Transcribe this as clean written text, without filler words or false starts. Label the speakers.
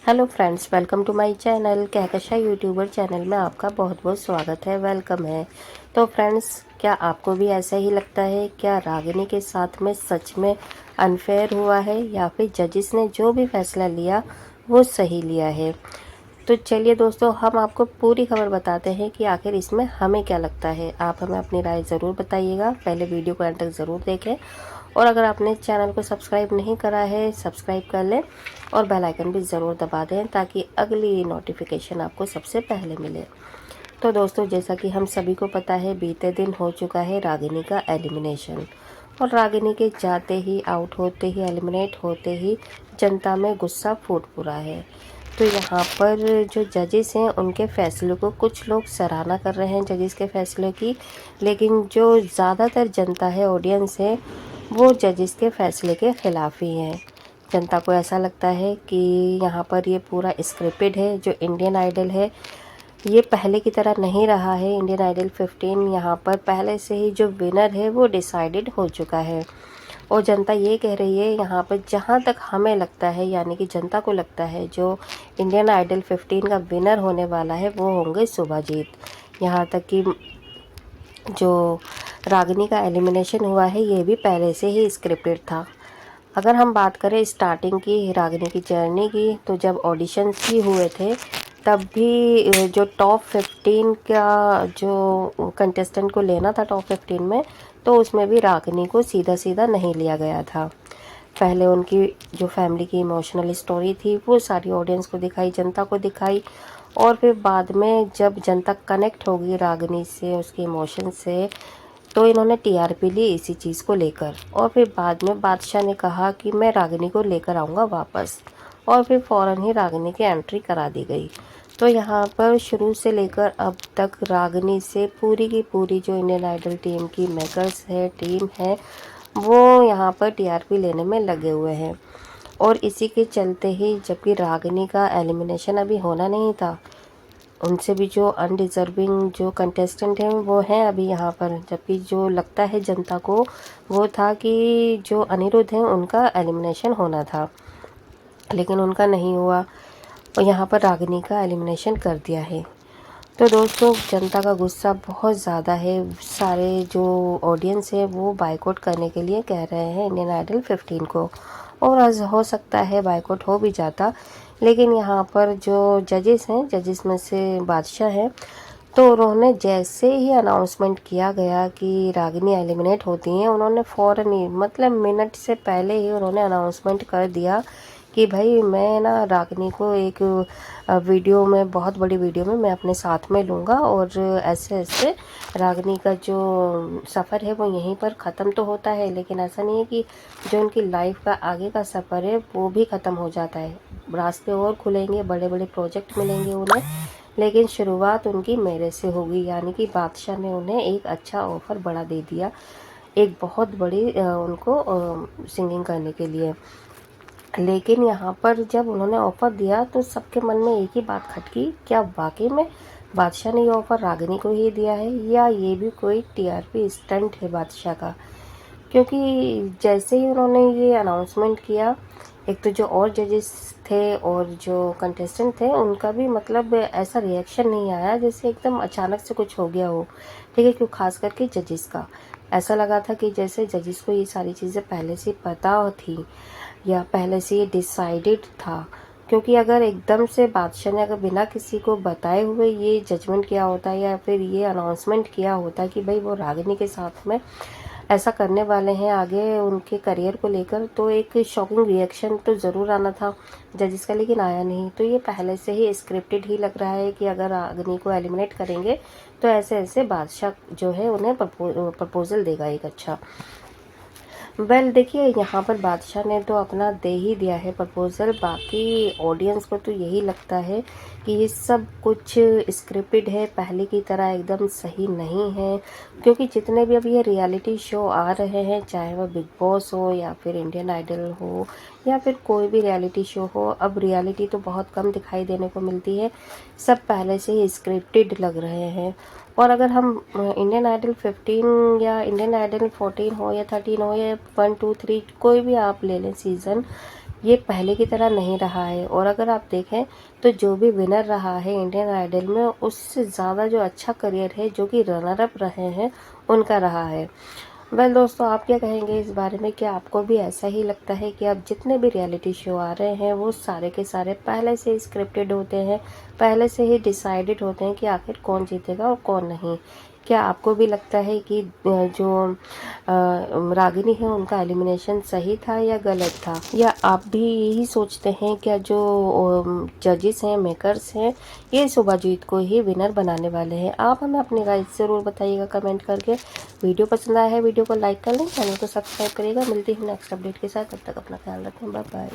Speaker 1: Hello friends, welcome to my channel. Kahkasha youtuber channel में आपका बहुत बहुत स्वागत है, वेलकम है। तो फ्रेंड्स, क्या आपको भी ऐसा ही लगता है? क्या रागिनी के साथ में सच में अनफेयर हुआ है या फिर जजिस ने जो भी फैसला लिया वो सही लिया है? तो चलिए दोस्तों, हम आपको पूरी खबर बताते हैं कि आखिर इसमें हमें क्या लगता है। आप हमें अपनी राय ज़रूर बताइएगा। पहले वीडियो को अंत तक ज़रूर देखें और अगर आपने चैनल को सब्सक्राइब नहीं करा है, सब्सक्राइब कर लें और बेल आइकन भी ज़रूर दबा दें ताकि अगली नोटिफिकेशन आपको सबसे पहले मिले। तो दोस्तों, जैसा कि हम सभी को पता है, बीते दिन हो चुका है रागिनी का एलिमिनेशन और रागिनी के जाते ही, आउट होते ही, एलिमिनेट होते ही जनता में गुस्सा फूट पड़ा है। तो यहाँ पर जो जजेस हैं उनके फैसलों को कुछ लोग सराहना कर रहे हैं, जजेस के फैसले की, लेकिन जो ज़्यादातर जनता है, ऑडियंस है, वो जजेस के फैसले के ख़िलाफ़ ही हैं। जनता को ऐसा लगता है कि यहाँ पर ये पूरा स्क्रिप्टेड है। जो इंडियन आइडल है ये पहले की तरह नहीं रहा है। इंडियन आइडल 15 यहाँ पर पहले से ही जो विनर है वो डिसाइडेड हो चुका है और जनता ये कह रही है यहाँ पर, जहाँ तक हमें लगता है, यानी कि जनता को लगता है, जो इंडियन आइडल 15 का विनर होने वाला है वो होंगे शुभाजीत। यहाँ तक कि जो रागिनी का एलिमिनेशन हुआ है ये भी पहले से ही स्क्रिप्टेड था। अगर हम बात करें स्टार्टिंग की, रागिनी की जर्नी की, तो जब ऑडिशंस ही हुए थे तब भी जो टॉप 15 का जो कंटेस्टेंट को लेना था टॉप 15 में, तो उसमें भी रागिनी को सीधा सीधा नहीं लिया गया था। पहले उनकी जो फैमिली की इमोशनल स्टोरी थी वो सारी ऑडियंस को दिखाई, जनता को दिखाई, और फिर बाद में जब जनता कनेक्ट होगी रागिनी से, उसके इमोशन से, तो इन्होंने टीआरपी ली इसी चीज़ को लेकर। और फिर बाद में बादशाह ने कहा कि मैं रागिनी को लेकर आऊँगा वापस, और फिर फ़ौरन ही रागिनी की एंट्री करा दी गई। तो यहाँ पर शुरू से लेकर अब तक रागिनी से पूरी की पूरी जो इंडियन आइडल टीम की मेकर्स है, टीम है, वो यहाँ पर टीआरपी लेने में लगे हुए हैं। और इसी के चलते ही, जबकि रागिनी का एलिमिनेशन अभी होना नहीं था, उनसे भी जो अनडिज़र्विंग जो कंटेस्टेंट हैं वो हैं अभी यहाँ पर, जबकि जो लगता है जनता को वो था कि जो अनिरुद्ध हैं उनका एलिमिनेशन होना था, लेकिन उनका नहीं हुआ और यहाँ पर रागिनी का एलिमिनेशन कर दिया है। तो दोस्तों, जनता का गुस्सा बहुत ज़्यादा है। सारे जो ऑडियंस है वो बाइकआउट करने के लिए कह रहे हैं इंडियन आइडल 15 को, और आज हो सकता है बाइकआउट हो भी जाता, लेकिन यहाँ पर जो जजेस हैं, जजेस में से बादशाह हैं, तो उन्होंने जैसे ही अनाउंसमेंट किया गया कि रागिनी एलिमिनेट होती हैं, उन्होंने फ़ौरन ही, मतलब मिनट से पहले ही उन्होंने अनाउंसमेंट कर दिया कि भाई मैं ना रागिनी को एक वीडियो में, बहुत बड़ी वीडियो में मैं अपने साथ में लूँगा, और ऐसे ऐसे रागिनी का जो सफ़र है वो यहीं पर ख़त्म तो होता है, लेकिन ऐसा नहीं है कि जो उनकी लाइफ का आगे का सफ़र है वो भी ख़त्म हो जाता है। रास्ते और खुलेंगे, बड़े बड़े प्रोजेक्ट मिलेंगे उन्हें, लेकिन शुरुआत उनकी मेरे से होगी। यानी कि बादशाह ने उन्हें एक अच्छा ऑफ़र बड़ा दे दिया, एक बहुत बड़ी उनको सिंगिंग करने के लिए। लेकिन यहाँ पर जब उन्होंने ऑफ़र दिया तो सबके मन में एक ही बात खटकी, क्या वाकई में बादशाह ने ये ऑफ़र रागिनी को ही दिया है, या ये भी कोई टीआरपी स्टंट है बादशाह का? क्योंकि जैसे ही उन्होंने ये अनाउंसमेंट किया, एक तो जो और जजेस थे और जो कंटेस्टेंट थे उनका भी, मतलब ऐसा रिएक्शन नहीं आया जैसे एकदम अचानक से कुछ हो गया हो, ठीक है? क्यों, खास करके जजेस का ऐसा लगा था कि जैसे जजेस को ये सारी चीज़ें पहले से पता थी या पहले से ये डिसाइडेड था। क्योंकि अगर एकदम से बादशाह ने अगर बिना किसी को बताए हुए ये जजमेंट किया होता या फिर ये अनाउंसमेंट किया होता कि भाई वो रागिनी के साथ में ऐसा करने वाले हैं आगे उनके करियर को लेकर, तो एक शॉकिंग रिएक्शन तो ज़रूर आना था जजेस का, लेकिन आया नहीं। तो ये पहले से ही स्क्रिप्टेड ही लग रहा है कि अगर रागिनी को एलिमिनेट करेंगे तो ऐसे ऐसे बादशाह जो है उन्हें प्रपोजल देगा एक अच्छा। देखिए, यहाँ पर बादशाह ने तो अपना दे ही दिया है प्रपोज़ल। बाकी ऑडियंस को तो यही लगता है कि ये सब कुछ स्क्रिप्टेड है, पहले की तरह एकदम सही नहीं है। क्योंकि जितने भी अब ये रियलिटी शो आ रहे हैं, चाहे वह बिग बॉस हो या फिर इंडियन आइडल हो या फिर कोई भी रियलिटी शो हो, अब रियलिटी तो बहुत कम दिखाई देने को मिलती है, सब पहले से ही स्क्रिप्टेड लग रहे हैं। और अगर हम इंडियन आइडल 15 या इंडियन आइडल 14 हो या 13 हो या 1 2 3, कोई भी आप ले लें सीज़न, ये पहले की तरह नहीं रहा है। और अगर आप देखें तो जो भी विनर रहा है इंडियन आइडल में, उससे ज़्यादा जो अच्छा करियर है जो कि रनर अप रहे हैं उनका रहा है। वेल दोस्तों, आप क्या कहेंगे इस बारे में? क्या आपको भी ऐसा ही लगता है कि अब जितने भी रियलिटी शो आ रहे हैं वो सारे के सारे पहले से ही स्क्रिप्टेड होते हैं, पहले से ही डिसाइडेड होते हैं कि आखिर कौन जीतेगा और कौन नहीं? क्या आपको भी लगता है कि जो रागिनी है उनका एलिमिनेशन सही था या गलत था? या आप भी यही सोचते हैं क्या जो जजेस हैं, मेकर्स हैं, ये शुभाजीत को ही विनर बनाने वाले हैं? आप हमें अपनी राय ज़रूर बताइएगा कमेंट करके। वीडियो पसंद आया है वीडियो को लाइक कर लें, चैनल को सब्सक्राइब करिएगा। मिलती हूँ नेक्स्ट अपडेट के साथ, तब तक अपना ख्याल रखें, बाय बाय।